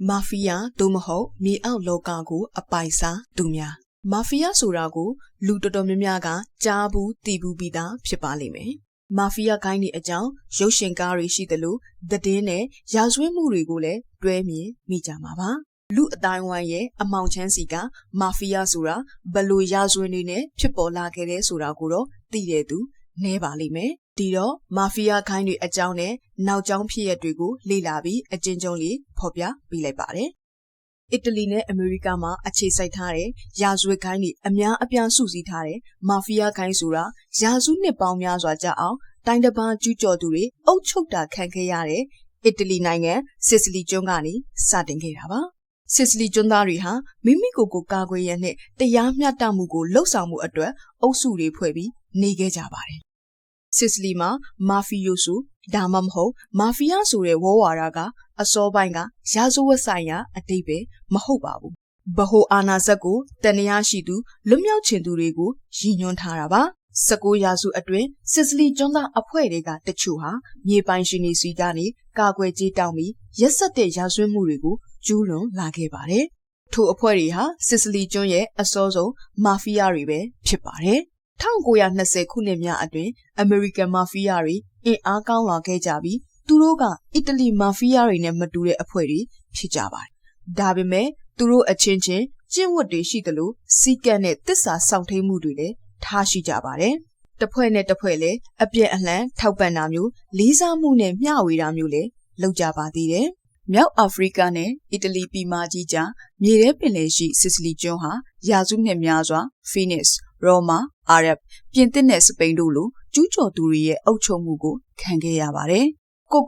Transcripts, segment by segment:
မာဖီးယားသို့မဟုတ်မြေအောက်လောကကိုအပိုင်စားသူများမာဖီးယားဆိုတာကိုလူတော်တော်များများကကြားဘူးသိဘူးပြီးသားဖြစ်ပါလိမ့်မယ်။မာဖီးယားဂိုင်းတွေအကြောင်းရုပ်ရှင်ကားတွေရှိသလိုသတင်းနဲ့ရာဇဝတ်မှုတွေကိုလည်းတွဲမြင်မိကြမှာပါ။လူအတိုင်းဝိုင်းရဲ့အမောင်ချမ်းစီကမာဖီးယားဆိုတာဘယ်လိုရာဇဝတ်တွေနဲ့ဖြစ်ပေါ်လာခဲ့တဲ့ဆိုတာကိုတော့သိတဲ့သူနည်းပါလိမ့်မယ်။ဒီတော့မာဖီးယားဂိုင်းတွေအကြောင်းနဲ့နောက်ကြောင်းဖြစ်ရပ်တွေကိုလေ့လာပြီးအကျဉ်းချုပ်လေးဖော်ပြပေးလိုက်ပါတယ်။အီတလီနဲ့အမေရိကမှာအခြေစိုက်ထားတဲ့ရာဇဝတ်ဂိုင်းတွေအများအပြားစုစည်းထားတဲ့မာဖီးယားဂိုင်းဆိုတာရာစုနှစ်ပေါင်းများစွာကြာအောင်တိုင်းတစ်ပါးကျူးကျော်သူတွေအုပ်ချုပ်တာခံခဲ့ရတဲ့အီတလီနိုင်ငံစစ်စလီကျွန်းကနေစတင်ခဲ့တာပါ။စစ်စလီကျွန်းသားတွေဟာမိမိကိုယ်ကိုကာကွယ်ရန်နဲ့တရားမျှတမှုကိုလှုပ်ဆောင်မှုအတွက်အုပ်စုတွေဖွဲ့ပြီးနေခဲ့ကြပါတယ်။စစ်စလီမှာမာဖီယိုဆိုဒါမှမဟုတ်မာဖီးယားဆိုတဲ့ဝေါ်ဝါဒကအစောပိုင်းကရာဇဝတ်ဆိုင်ရာအတိတ်ပဲမဟုတ်ပါဘူး။ဗဟိုအာဏာစက်ကိုတန်တရားရှိသူလွတ်မြောက်ချင်သူတွေကိုရည်ညွှန်းထားတာပါ။19ရာစုအတွင်းစစ်စလီကျွန်းသားအဖွဲ့တွေကတချို့ဟာမြေပိုင်ရှင်တွေစီကနေကာကွယ်ကြေးတောင်းပြီးရက်စက်တဲ့ရာဇဝတ်မှုတွေကိုကျူးလွန်လာခဲ့ပါတယ်။ထိုအဖွဲ့တွေဟာစစ်စလီကျွန်းရဲ့အစောဆုံးမာဖီးယားတွေပဲဖြစ်ပါတယ်။1920ခုနှစ်များအတွင်းအမေရိကန်မာဖီးယားတွေအင်အားကောင်းလာခဲ့ကြပြီးသူတို့ကအီတလီမာဖီးယားတွေနဲ့မတူတဲ့အဖွဲ့တွေဖြစ်ကြပါတယ်။ဒါပေမဲ့သူတို့အချင်းချင်းကျင့်ဝတ်တွေရှိသလိုစီကံနဲ့တစ္ဆာဆောင်ထိန်မှုတွေလည်းထားရှိကြပါတယ်။တစ်ဖွဲ့နဲ့တစ်ဖွဲ့လည်းအပြည့်အလှန်ထောက်ပံ့တာမျိုးလေးစားမှုနဲ့မျှဝေတာမျိုးလည်းလုပ်ကြပါသေးတယ်။မြောက်အာဖရိကနဲ့အီတလီပြည်မကြီးကြားမြေထဲပင်လယ်ရှိစစ်စလီကျွန်းဟာရာစုနှစ်များစွာဖိနစ်စ်ရောမာအာရပ်ပြင်သစ်နဲ့စပိန်တို့လိုကျူးကျော်သူတွေရဲ့အုပ်ချုပ်မှုကိုခံခဲ့ရပါတယ်။ကို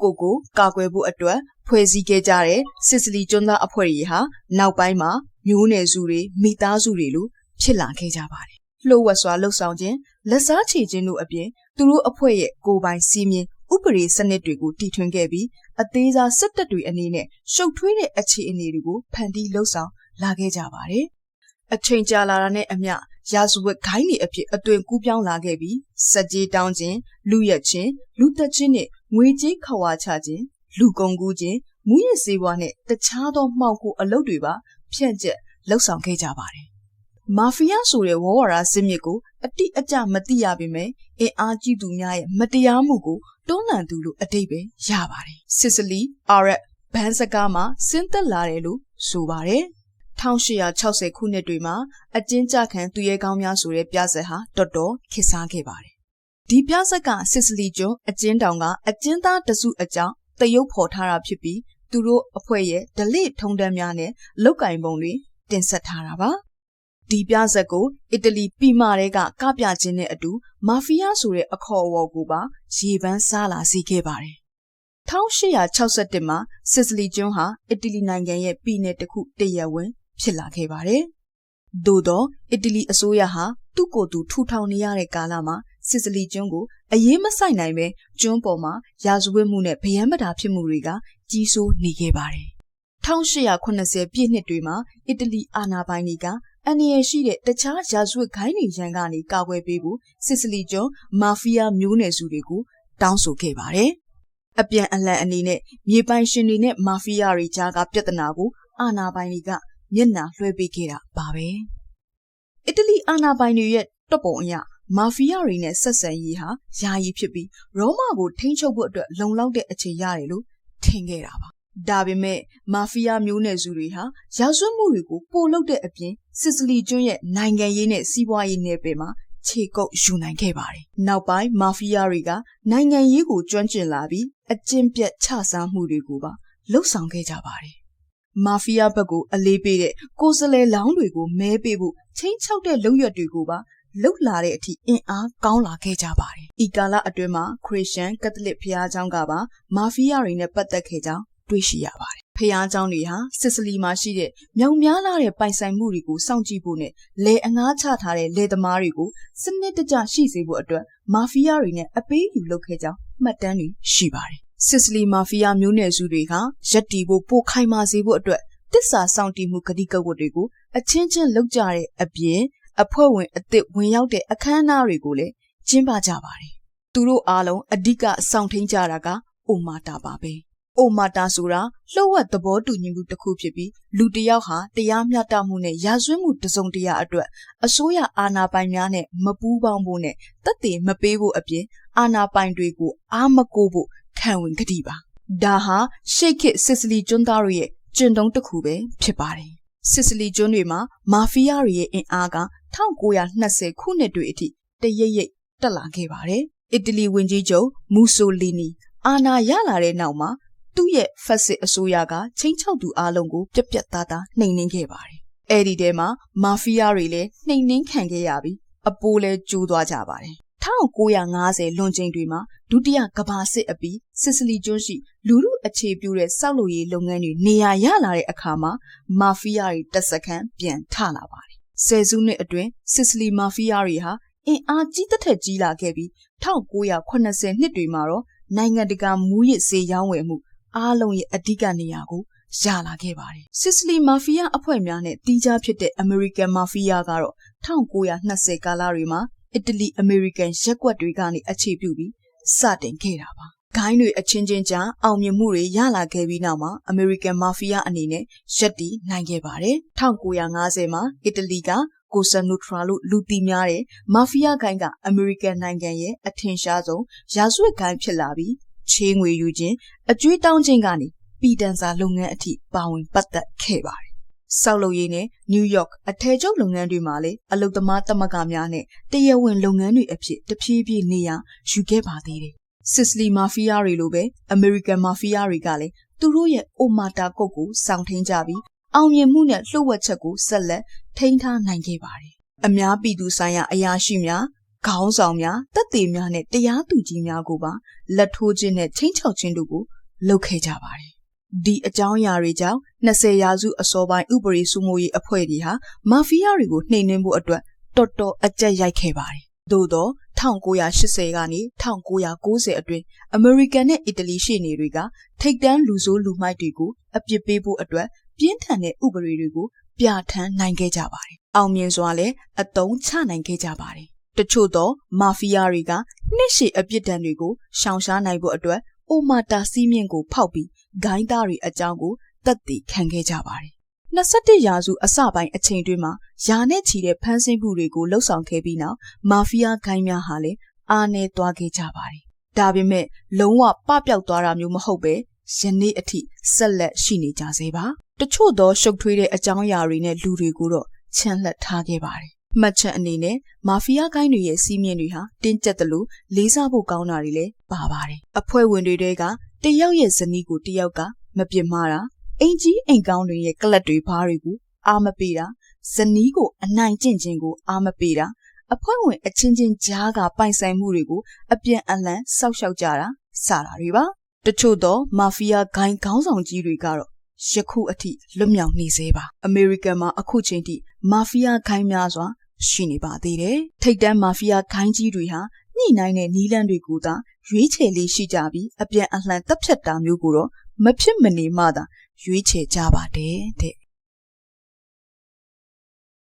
ကာကွယ်ဖို့အတွက်ဖွဲ့စည်းခဲ့ကြတဲ့စစ်စလီကျွန်းသားအဖွဲ့တွေဟာနောက်ပိုင်းမှာမျိုးနယ်စုတွေမိသားစုတွေလိုဖြစ်လာခဲ့ကြပါတယ်။လှုပ်ဝက်စွာလှုပ်ဆောင်ခြင်းလက်စားချေခြင်းတို့အပြင်သူတို့အဖွဲ့ရဲ့ကိုယ်ပိုင်စီးမြင်ဥပဒေစနစ်တွေကိုတည်ထွင်ခဲ့ပြီးအသေးစားစစ်တပ်တွေအနေနဲ့ရှုပ်ထွေးတဲ့အခြေအနေတွေကိုဖန်တီးလှုပ်ဆောင်လာခဲ့ကြပါတယ်။အချိန်ကြာလာတာနဲ့အမျှရာဇဝတ်ဂိုင်းတွေအဖြစ်အသွင်ကူးပြောင်းလာခဲ့ပြီးစက်ကြီးတောင်းခြင်းလူရက်ခြင်းလူသက်ခြင်းနဲ့ငွေကြေးခဝါချခြင်းလူကုန်ကူးခြင်းမူးယစ်ဆေးဝါးနဲ့တခြားသောမှောင်ခိုအလုပ်တွေပါဖြန့်ကျက်လှုပ်ဆောင်ခဲ့ကြပါတယ်။မာဖီးယားဆိုတဲ့ဝေါ်ဝါဒစစ်မြစ်ကိုအတိအကျမသိရပေမဲ့အင်အားကြီးသူများရဲ့မတရားမှုကိုတွန်းလှန်သူလို့အတိတ်ပဲရပါတယ်။စစ်စလီအာရက်ဘန်စကားမှာဆင်းသက်လာတယ်လို့ဆိုပါတယ်။1860ခုနှစ်တွေမှာအကျဉ်းချခံသူရဲကောင်းများဆိုတဲ့ပြဇာတ်ဟာတော်တော်ခေတ်စားခဲ့ပါတယ်။ဒီပြဇာတ်ကစစ်စလီကျွန်းအကျဉ်းတောင်ကအကျဉ်းသားတစုအကြောင်းသရုပ်ဖော်ထားတာဖြစ်ပြီးသူတို့အဖွဲ့ရဲ့ဓလေ့ထုံးတမ်းများနဲ့လောက်ကင်ပုံတွေတင်ဆက်ထားတာပါ။ဒီပြဇာတ်ကိုအီတလီပြည်မတွေကကပြခြင်းနဲ့အတူမာဖီးယားဆိုတဲ့အခေါ်အဝေါ်ကိုပါရေပန်းစားလာစေခဲ့ပါတယ်။1861မှာစစ်စလီကျွန်းဟာအီတလီနိုင်ငံရဲ့ပြည်နယ်တစ်ခုတရဝင်ဖြစ်လာခဲ့ပါတယ်။သို့သောအီတလီအစိုးရဟာသူ့ကိုယ်သူထူထောင်နေရတဲ့ကာလမှာစစ်စလီကျွန်းကိုအရေးမဆိုင်နိုင်ပဲကျွန်းပေါ်မှာရာဇဝတ်မှုနဲ့ဗယံမတာဖြစ်မှုတွေကကြီးစိုးနေခဲ့ပါတယ်။1880ပြည့်နှစ်တွေမှာအီတလီအာဏာပိုင်တွေကအန္တရာယ်ရှိတဲ့တခြားရာဇဝတ်ဂိုင်းတွေရန်ကနေကာကွယ်ပေးဖို့စစ်စလီကျွန်းမာဖီးယားမျိုးနယ်စုတွေကိုတောင်းဆိုခဲ့ပါတယ်။အပြန်အလှန်အနေနဲ့မြေပိုင်ရှင်တွေနဲ့မာဖီးယားတွေကြားကပြဿနာကိုအာဏာပိုင်တွေကမျက်နှာလွှဲပေးခဲ့တာပါပဲ။အီတလီအာဏာပိုင်တွေရဲ့တွက်ပုံအရမာဖီးယားတွေနဲ့ဆက်ဆံရေးဟာယာယီဖြစ်ပြီးရောမကိုထိန်းချုပ်ဖို့အတွက်လုံလောက်တဲ့အချိန်ရတယ်လို့ထင်ခဲ့တာပါ။ဒါပေမဲ့မာဖီးယားမျိုးနယ်စုတွေဟာရာဇဝတ်မှုတွေကိုပိုလုပ်တဲ့အပြင်စစ်စလီကျွန်းရဲ့နိုင်ငံရေးနဲ့စီးပွားရေးနယ်ပယ်မှာခြေကုပ်ယူနိုင်ခဲ့ပါတယ်။နောက်ပိုင်းမာဖီးယားတွေကနိုင်ငံရေးကိုကျွမ်းကျင်လာပြီးအကျင့်ပြတ်ချစားမှုတွေကိုပါလှုပ်ဆောင်ခဲ့ကြပါတယ်။မာဖီးယားဘက်ကိုအလေးပေးတဲ့ကိုယ်စားလှယ်လောင်းတွေကိုမဲပေးဖို့ချင်းချောက်တဲ့လုပ်ရွက်တွေကိုပါလှုပ်လာတဲ့အထိအင်အားကောင်းလာခဲ့ကြပါတယ်။ဤကာလအတွင်းမှာခရစ်ယာန်ကက်သလစ်ဘုရားကျောင်းကပါမာဖီးယားတွေနဲ့ပတ်သက်ခဲ့ကြောင်းတွေ့ရှိရပါတယ်။ဘုရားကျောင်းတွေဟာစစ်စလီမှာရှိတဲ့မြောက်များလာတဲ့ပိုင်ဆိုင်မှုတွေကိုစောင့်ကြည့်ဖို့နဲ့လယ်အငှားချထားတဲ့လယ်သမားတွေကိုစနစ်တကျရှိစေဖို့အတွက်မာဖီးယားတွေနဲ့အပေးအယူလုပ်ခဲ့ကြောင်းမှတ်တမ်းတွေရှိပါတယ်။စစ်စလီမာဖီးယားမျိုးနယ်စုတွေကရက်တီဖို့ပိုခိုင်မာစေဖို့အတွက်တစ္ဆာစောင့်တည်မှုကတိကဝတ်တွေကိုအချင်းချင်းလုပ်ကြတဲ့အပြင်အဖွဲ့ဝင်အသစ်ဝင်ရောက်တဲ့အခမ်းအနားတွေကိုလည်းကျင်းပကြပါတယ်။သူတို့အားလုံးအဓိကစောင့်ထိန်ကြတာကအိုမာတာပါပဲ။ အိုမာတာဆိုတာလှုပ်ဝက်သဘောတူညီမှုတစ်ခုဖြစ်ပြီးလူတစ်ယောက်ဟာတရားမျှတမှုနဲ့ရာဇဝတ်မှုတစ်စုံတစ်ရာအတွက်အစိုးရအာဏာပိုင်များနဲ့မပူးပေါင်းဖို့နဲ့သက်သေမပေးဖို့အပြင်အာဏာပိုင်တွေကိုအားမကိုဖို့ခံဝင်ကတိပါဒါဟာရှေ့ခေတ်စစ်စလီကျွန်းသားတွေရဲ့ကျင့်သုံးတစ်ခုပဲဖြစ်ပါတယ်စစ်စလီကျွန်းတွေမှာမာဖီးယားတွေရဲ့အင်အားက1920ခုနှစ်တွေအထိတရိပ်ရိပ်တက်လာခဲ့ပါတယ်အီတလီဝန်ကြီးချုပ်မူဆိုလီနီအာဏာရလာတဲ့နောက်မှာသူ့ရဲ့ဖက်စစ်အစိုးရကချင်းချောက်သူအလုံးကိုပြက်ပြက်သားသားနှိမ်နင်းခဲ့ပါတယ်အဲ့ဒီထဲမှာမာဖီးယားတွေလည်းနှိမ်နင်းခံခဲ့ရပြီးအပိုးလဲကျိုးသွားကြပါတယ်1950လွန်ချိန်တွေမှာဒုတိယကမ္ဘာစစ်အပြီးစစ်စလီကျွန်းရှိလူထုအခြေပြုတဲ့စောက်လုပ်ရေးလုပ်ငန်းတွေနေရာရလာတဲ့အခါမှာမာဖီးယားတွေတပ်စခန်းပြန်ထလာပါတယ်ဆယ်စုနှစ်အတွင်းစစ်စလီမာဖီးယားတွေဟာအင်အားကြီးတစ်ထက်ကြီးလာခဲ့ပြီး1980နှစ်တွေမှာတော့နိုင်ငံတကာမူရစ်ဆေးရောင်းဝယ်မှုအားလုံးရဲ့အဓိကနေရာကိုရလာခဲ့ပါတယ်စစ်စလီမာဖီးယားအဖွဲ့များနဲ့တီးခြားဖြစ်တဲ့အမေရိကန်မာဖီးယားကတော့1920ကာလတွေမှာအီတလီအမေရိကန်ရက်ကွက်တွေကနေအခြေပြုပြီးစတင်ခဲ့တာပါဂိုင်းတွေအချင်းချင်းကြားအောင်မြင်မှုတွေရလာခဲ့ပြီးနောက်မှာအမေရိကန်မာဖီးယားအနေနဲ့ရပ်တည်နိုင်ခဲ့ပါတယ်1950မှာအီတလီကကိုဆာနိုထရာလို့လူသိများတဲ့မာဖီးယားဂိုင်းကအမေရိကန်နိုင်ငံရဲ့အထင်ရှားဆုံးရာဇဝတ်ဂိုင်းဖြစ်လာပြီးချေးငွေယူခြင်းအကျွေးတောင်းခြင်းကနေပြည်တန်စာလုပ်ငန်းအထိပါဝင်ပတ်သက်ခဲ့ပါတယ်ဆောက်လုပ်ရေးနဲ့နယူးယောက်အထည်ချုပ်လုပ်ငန်းတွေမှာလည်းအလုပ်သမားသမဂ္ဂများနဲ့တရားဝင်လုပ်ငန်းတွေအဖြစ်တဖြည်းဖြည်းနေရာယူခဲ့ပါသေးတယ်စစ်စလီမာဖီးယားတွေလိုပဲအမေရိကန်မာဖီးယားတွေကလည်းသူတို့ရဲ့အိုမာတာကုတ်ကိုစောင့်ထိန်ကြပြီးအောင်မြင်မှုနဲ့လှုပ်ဝက်ချက်ကိုဆက်လက်ထိန်းထားနိုင်ခဲ့ပါတယ်အများပြည်သူဆိုင်ရာအရာရှိများခေါင်းဆောင်များတပ်သေးများနဲ့တရားသူကြီးများကိုပါလက်ထိုးခြင်းနဲ့ချင်းချောက်ခြင်းတို့ကိုလုပ်ခဲ့ကြပါတယ်ဒီအကြောင်းအရာတွေကြောင့်20ရာစုအစောပိုင်းဥပဒေစိုးမိုးရေးအဖွဲ့တွေဟာမာဖီးယားတွေကိုနှိမ်နင်းဖို့အတွက်တော်တော်အကြက်ရိုက်ခဲ့ပါတယ်သို့တော့1980ကနေ1990အတွင်းအမေရိကန်နဲ့အီတလီရှေ့နေတွေကထိပ်တန်းလူဆိုးလူမိုက်တွေကိုအပြစ်ပေးဖို့အတွက်ပြင်းထန်တဲ့ဥပဒေတွေကိုပြဋ္ဌာန်းနိုင်ခဲ့ကြပါတယ်အောင်မြင်စွာလည်းအသုံးချနိုင်ခဲ့ကြပါတယ်တချို့သောမာဖီးယားတွေကနှစ်ရှည်အပြစ်ဒဏ်တွေကိုရှောင်ရှားနိုင်ဖို့အတွက်အိုမာတာစီးမြင့်ကိုဖောက်ပြီးဂိုင်းသားတွေအကြောင်းကိုသက်သေခံခဲ့ကြပါတယ်21ရာစုအစပိုင်းအချိန်တွင်းမှာယာနဲ့ချီတဲ့ဖမ်းဆီးမှုတွေကိုလှုပ်ဆောင်ခဲ့ပြီးနောက်မာဖီးယားဂိုင်းများဟာလည်းအားနည်းသွားခဲ့ကြပါတယ်ဒါပေမဲ့လုံးဝပပျောက်သွားတာမျိုးမဟုတ်ပဲယနေ့အထိဆက်လက်ရှိနေကြသေးပါတချို့သောရှုပ်ထွေးတဲ့အကြောင်းအရာတွေနဲ့လူတွေကိုတော့ချန်လှပ်ထားခဲ့ပါတယ်မှတ်ချက်အနေနဲ့မာဖီးယားဂိုင်းတွေရဲ့စီးမြင့်တွေဟာတင်းကျပ်တယ်လို့လေးစားဖို့ကောင်းတာတွေလည်းပါပါတယ်အဖွဲ့ဝင်တွေကတယောက်ရဲ့ဇနီးကိုတယောက်ကမပြစ်မှားတာအင်ကြီးအိမ်ကောင်းတွေရဲ့ကလပ်တွေဘားတွေကိုအားမပေးတာဇနီးကိုအနိုင်ကျင့်ခြင်းကိုအားမပေးတာအဖွဲ့ဝင်အချင်းချင်းကြားကပိုင်ဆိုင်မှုတွေကိုအပြန်အလှန်စောက်ရှောက်ကြတာစတာတွေပါတချို့သောမာဖီးယားဂိုင်းခေါင်းဆောင်ကြီးတွေကတော့ယခုအထိလွတ်မြောက်နေသေးပါအမေရိကန်မှာအခုချိန်ထိမာဖီးယားဂိုင်းများစွာရှိနေပါသေးတယ်ထိပ်တန်းမာဖီးယားဂိုင်းကြီးတွေဟာညှိနှိုင်းတဲ့နီးလန်းတွေကိုသာရွေးချယ်လေးရှိကြပြီးအပြန်အလှန်တပ်ဖြတ်တာမျိုးကိုတော့မဖြစ်မနေမှသာရွေးချယ်ကြပါတယ်တဲ့